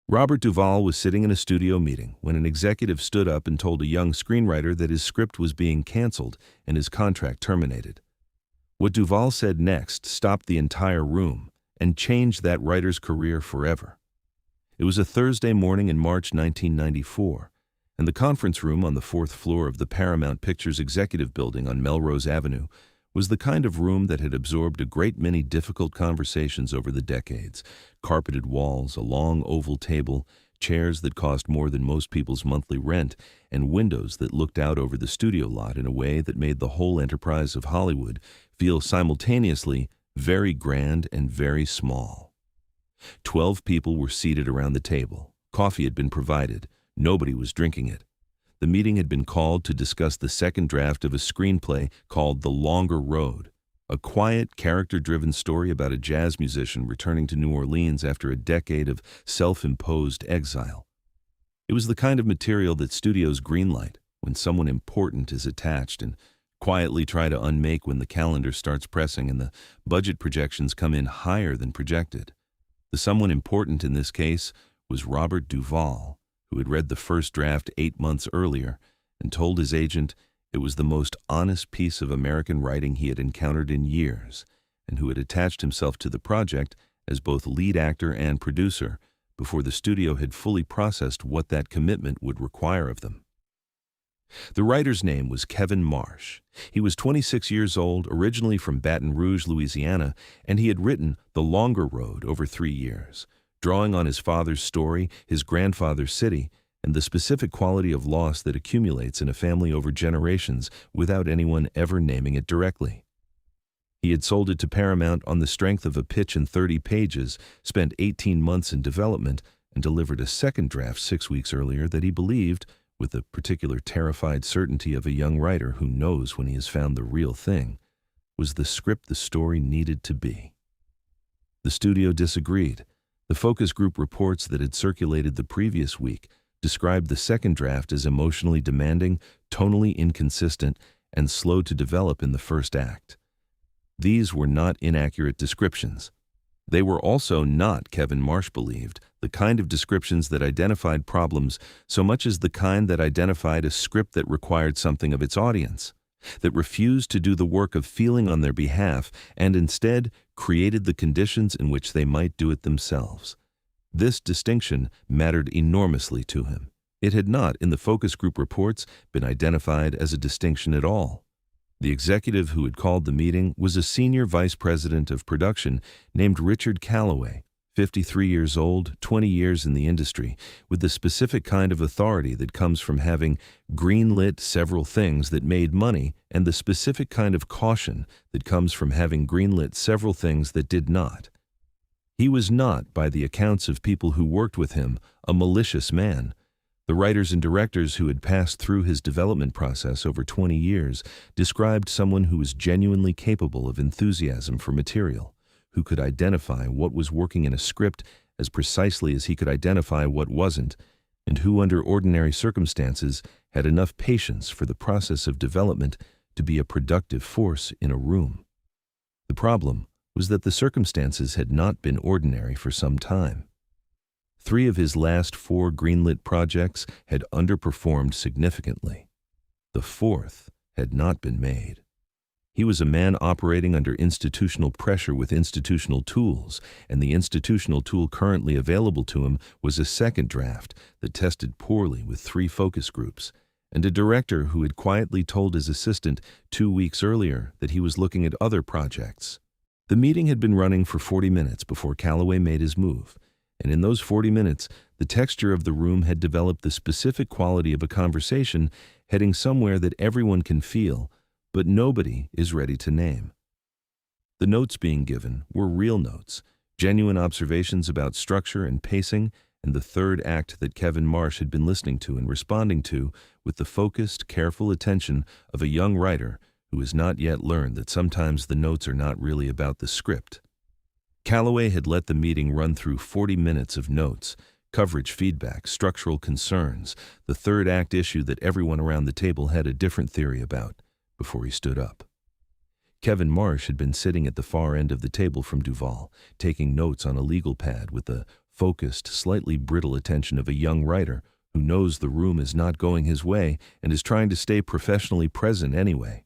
Robert Duvall was sitting in a studio meeting when an executive stood up and told a young screenwriter that his script was being canceled and his contract terminated. What Duvall said next stopped the entire room and changed that writer's career forever. It was a Thursday morning in March 1994, and the conference room on the fourth floor of the Paramount Pictures Executive Building on Melrose Avenue was the kind of room that had absorbed a great many difficult conversations over the decades: carpeted walls, a long oval table, chairs that cost more than most people's monthly rent, and windows that looked out over the studio lot in a way that made the whole enterprise of Hollywood feel simultaneously very grand and very small. 12 people were seated around the table. Coffee had been provided. Nobody was drinking it. The meeting had been called to discuss the second draft of a screenplay called The Longer Road, a quiet, character-driven story about a jazz musician returning to New Orleans after a decade of self-imposed exile. It was the kind of material that studios greenlight when someone important is attached and quietly try to unmake when the calendar starts pressing and the budget projections come in higher than projected. The someone important in this case was Robert Duvall, who had read the first draft 8 months earlier and told his agent it was the most honest piece of American writing he had encountered in years, and who had attached himself to the project as both lead actor and producer before the studio had fully processed what that commitment would require of them. The writer's name was Kevin Marsh. He was 26 years old, originally from Baton Rouge, Louisiana, and he had written The Longer Road over 3 years, drawing on his father's story, his grandfather's city, and the specific quality of loss that accumulates in a family over generations without anyone ever naming it directly. He had sold it to Paramount on the strength of a pitch in 30 pages, spent 18 months in development, and delivered a second draft 6 weeks earlier that he believed, with the particular terrified certainty of a young writer who knows when he has found the real thing, was the script the story needed to be. The studio disagreed. The focus group reports that had circulated the previous week described the second draft as emotionally demanding, tonally inconsistent, and slow to develop in the first act. These were not inaccurate descriptions. They were also not, Kevin Marsh believed, the kind of descriptions that identified problems so much as the kind that identified a script that required something of its audience, that refused to do the work of feeling on their behalf and instead created the conditions in which they might do it themselves. This distinction mattered enormously to him. It had not, in the focus group reports, been identified as a distinction at all. The executive who had called the meeting was a senior vice president of production named Richard Calloway, 53 years old, 20 years in the industry, with the specific kind of authority that comes from having greenlit several things that made money and the specific kind of caution that comes from having greenlit several things that did not. He was not, by the accounts of people who worked with him, a malicious man. The writers and directors who had passed through his development process over 20 years described someone who was genuinely capable of enthusiasm for material, who could identify what was working in a script as precisely as he could identify what wasn't, and who under ordinary circumstances had enough patience for the process of development to be a productive force in a room. The problem was that the circumstances had not been ordinary for some time. 3 of his last 4 greenlit projects had underperformed significantly. The 4th had not been made. He was a man operating under institutional pressure with institutional tools, and the institutional tool currently available to him was a second draft that tested poorly with 3 focus groups, and a director who had quietly told his assistant 2 weeks earlier that he was looking at other projects. The meeting had been running for 40 minutes before Calloway made his move, and in those 40 minutes, the texture of the room had developed the specific quality of a conversation heading somewhere that everyone can feel, but nobody is ready to name. The notes being given were real notes, genuine observations about structure and pacing, and the third act that Kevin Marsh had been listening to and responding to with the focused, careful attention of a young writer who has not yet learned that sometimes the notes are not really about the script. Calloway had let the meeting run through 40 minutes of notes, coverage feedback, structural concerns, the third act issue that everyone around the table had a different theory about, before he stood up. Kevin Marsh had been sitting at the far end of the table from Duvall, taking notes on a legal pad with the focused, slightly brittle attention of a young writer who knows the room is not going his way and is trying to stay professionally present anyway.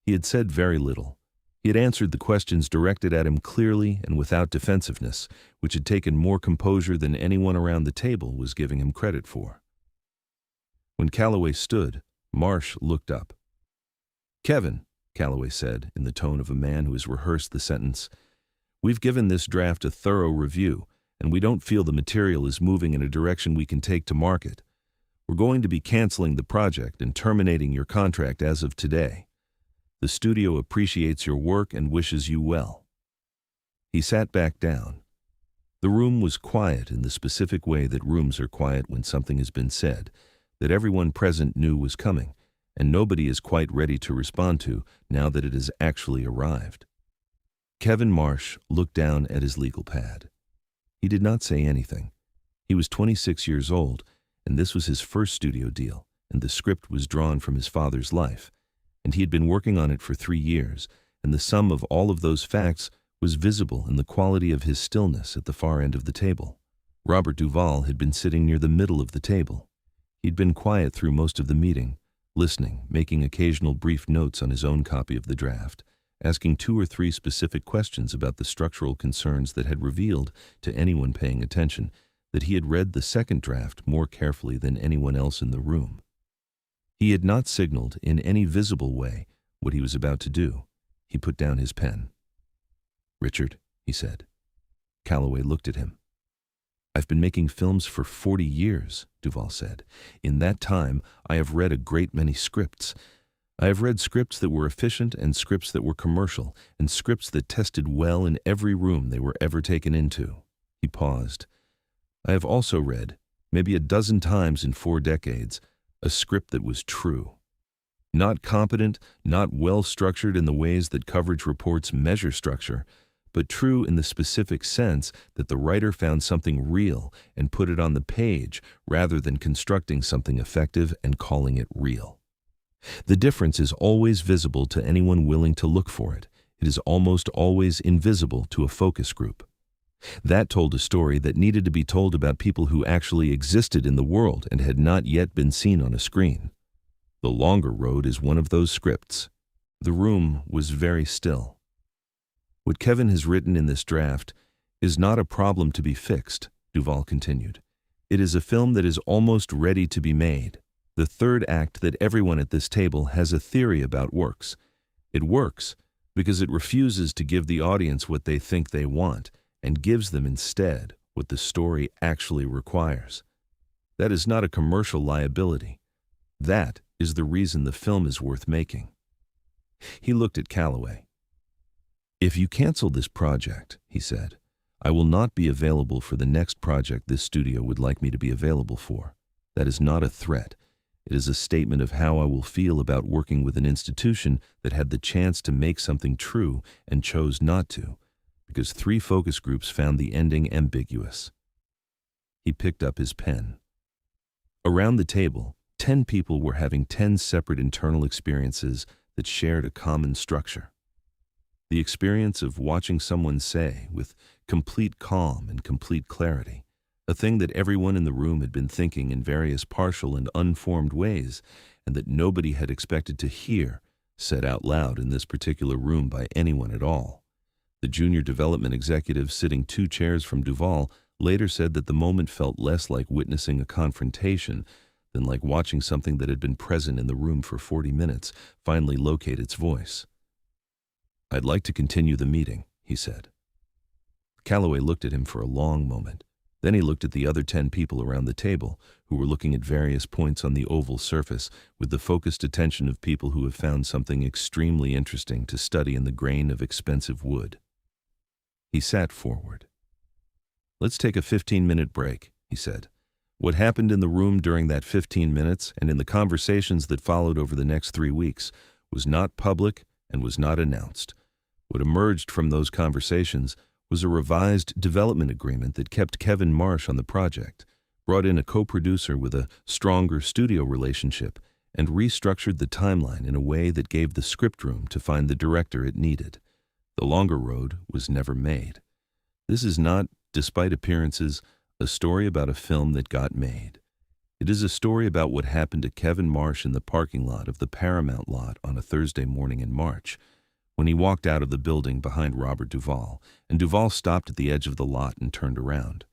He had said very little. He had answered the questions directed at him clearly and without defensiveness, which had taken more composure than anyone around the table was giving him credit for. When Calloway stood, Marsh looked up. "Kevin," Calloway said, in the tone of a man who has rehearsed the sentence, "we've given this draft a thorough review, and we don't feel the material is moving in a direction we can take to market. We're going to be canceling the project and terminating your contract as of today. The studio appreciates your work and wishes you well." He sat back down. The room was quiet in the specific way that rooms are quiet when something has been said, that everyone present knew was coming, and nobody is quite ready to respond to now that it has actually arrived. Kevin Marsh looked down at his legal pad. He did not say anything. He was 26 years old, and this was his first studio deal, and the script was drawn from his father's life, and he had been working on it for 3 years, and the sum of all of those facts was visible in the quality of his stillness at the far end of the table. Robert Duvall had been sitting near the middle of the table. He'd been quiet through most of the meeting, listening, making occasional brief notes on his own copy of the draft, asking 2 or 3 specific questions about the structural concerns that had revealed to anyone paying attention that he had read the second draft more carefully than anyone else in the room. He had not signaled in any visible way what he was about to do. He put down his pen. "Richard," he said. Calloway looked at him. "I've been making films for 40 years, Duvall said. "In that time, I have read a great many scripts. I have read scripts that were efficient and scripts that were commercial, and scripts that tested well in every room they were ever taken into." He paused. "I have also read, maybe a dozen times in 4 decades, a script that was true. Not competent, not well-structured in the ways that coverage reports measure structure, but true in the specific sense that the writer found something real and put it on the page rather than constructing something effective and calling it real. The difference is always visible to anyone willing to look for it. It is almost always invisible to a focus group. That told a story that needed to be told about people who actually existed in the world and had not yet been seen on a screen. The Longer Road is one of those scripts. The room was very still. What Kevin has written in this draft is not a problem to be fixed, Duvall continued. It is a film that is almost ready to be made. The third act that everyone at this table has a theory about works. It works because it refuses to give the audience what they think they want and gives them instead what the story actually requires. That is not a commercial liability. That is the reason the film is worth making. He looked at Calloway. "If you cancel this project," he said, "I will not be available for the next project this studio would like me to be available for. That is not a threat. It is a statement of how I will feel about working with an institution that had the chance to make something true and chose not to, because 3 focus groups found the ending ambiguous." He picked up his pen. Around the table, 10 people were having 10 separate internal experiences that shared a common structure. The experience of watching someone say, with complete calm and complete clarity, a thing that everyone in the room had been thinking in various partial and unformed ways, and that nobody had expected to hear said out loud in this particular room by anyone at all. The junior development executive sitting 2 chairs from Duvall later said that the moment felt less like witnessing a confrontation than like watching something that had been present in the room for 40 minutes finally locate its voice. "I'd like to continue the meeting," he said. Calloway looked at him for a long moment. Then he looked at the other 10 people around the table, who were looking at various points on the oval surface with the focused attention of people who have found something extremely interesting to study in the grain of expensive wood. He sat forward. "Let's take a 15-minute break," he said. "What happened in the room during that 15 minutes and in the conversations that followed over the next 3 weeks was not public and was not announced. What emerged from those conversations was a revised development agreement that kept Kevin Marsh on the project, brought in a co-producer with a stronger studio relationship, and restructured the timeline in a way that gave the script room to find the director it needed. The Longer Road was never made. This is not Despite appearances, a story about a film that got made. It is a story about what happened to Kevin Marsh in the parking lot of the Paramount lot on a Thursday morning in March, when he walked out of the building behind Robert Duvall, and Duvall stopped at the edge of the lot and turned around.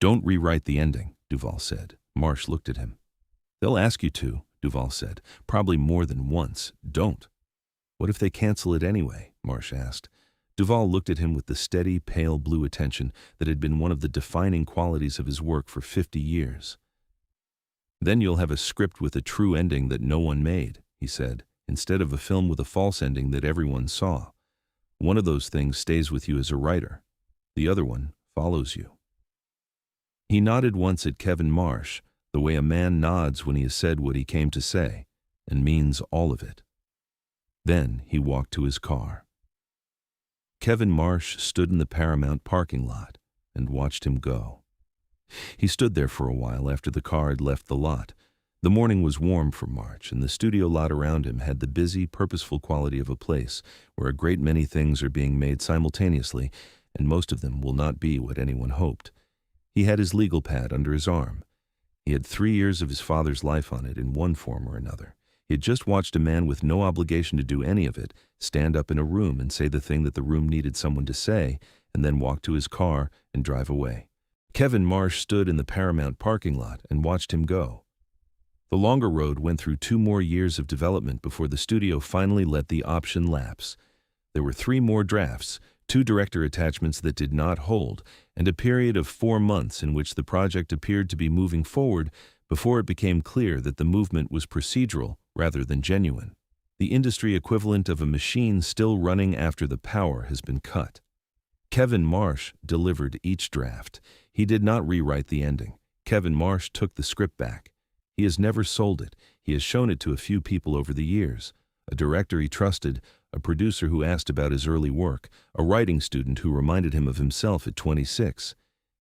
"Don't rewrite the ending," Duvall said. Marsh looked at him. "They'll ask you to," Duvall said, "probably more than once. Don't." "What if they cancel it anyway?" Marsh asked. Duvall looked at him with the steady, pale blue attention that had been one of the defining qualities of his work for 50 years. "Then you'll have a script with a true ending that no one made," he said, "instead of a film with a false ending that everyone saw. One of those things stays with you as a writer. The other one follows you." He nodded once at Kevin Marsh, the way a man nods when he has said what he came to say, and means all of it. Then he walked to his car. Kevin Marsh stood in the Paramount parking lot and watched him go. He stood there for a while after the car had left the lot. The morning was warm for March, and the studio lot around him had the busy, purposeful quality of a place where a great many things are being made simultaneously, and most of them will not be what anyone hoped. He had his legal pad under his arm. He had 3 years of his father's life on it in one form or another. He had just watched a man with no obligation to do any of it stand up in a room and say the thing that the room needed someone to say, and then walk to his car and drive away. Kevin Marsh stood in the Paramount parking lot and watched him go. The longer road went through 2 more years of development before the studio finally let the option lapse. There were 3 more drafts, 2 director attachments that did not hold, and a period of 4 months in which the project appeared to be moving forward before it became clear that the movement was procedural rather than genuine. The industry equivalent of a machine still running after the power has been cut. Kevin Marsh delivered each draft. He did not rewrite the ending. Kevin Marsh took the script back. He has never sold it. He has shown it to a few people over the years. A director he trusted, a producer who asked about his early work, a writing student who reminded him of himself at 26.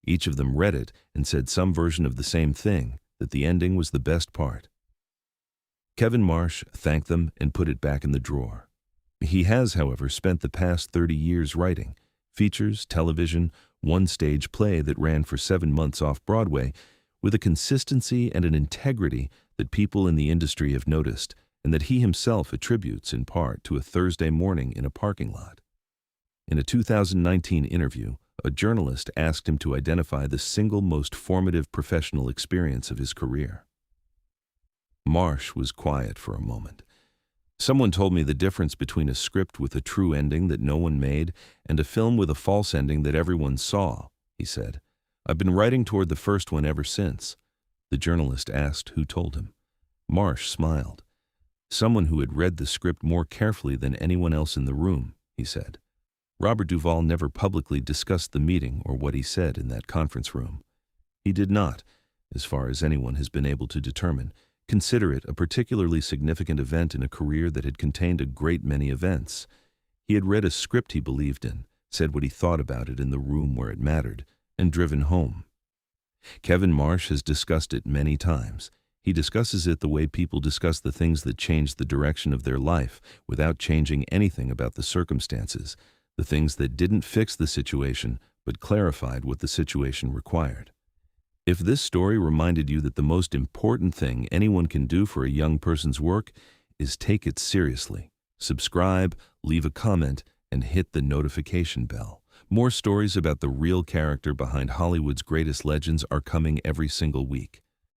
Each of them read it and said some version of the same thing, that the ending was the best part. Kevin Marsh thanked them and put it back in the drawer. He has, however, spent the past 30 years writing features, television, one stage play that ran for 7 months off Broadway, with a consistency and an integrity that people in the industry have noticed, and that he himself attributes in part to a Thursday morning in a parking lot. In a 2019 interview, a journalist asked him to identify the single most formative professional experience of his career. Marsh was quiet for a moment. "Someone told me the difference between a script with a true ending that no one made and a film with a false ending that everyone saw," he said. "I've been writing toward the first one ever since." The journalist asked who told him. Marsh smiled. "Someone who had read the script more carefully than anyone else in the room," he said. Robert Duvall never publicly discussed the meeting or what he said in that conference room. He did not, as far as anyone has been able to determine, consider it a particularly significant event in a career that had contained a great many events. He had read a script he believed in, said what he thought about it in the room where it mattered, and driven home. Kevin Marsh has discussed it many times. He discusses it the way people discuss the things that changed the direction of their life without changing anything about the circumstances, the things that didn't fix the situation but clarified what the situation required. If this story reminded you that the most important thing anyone can do for a young person's work is take it seriously, subscribe, leave a comment, and hit the notification bell. More stories about the real character behind Hollywood's greatest legends are coming every single week.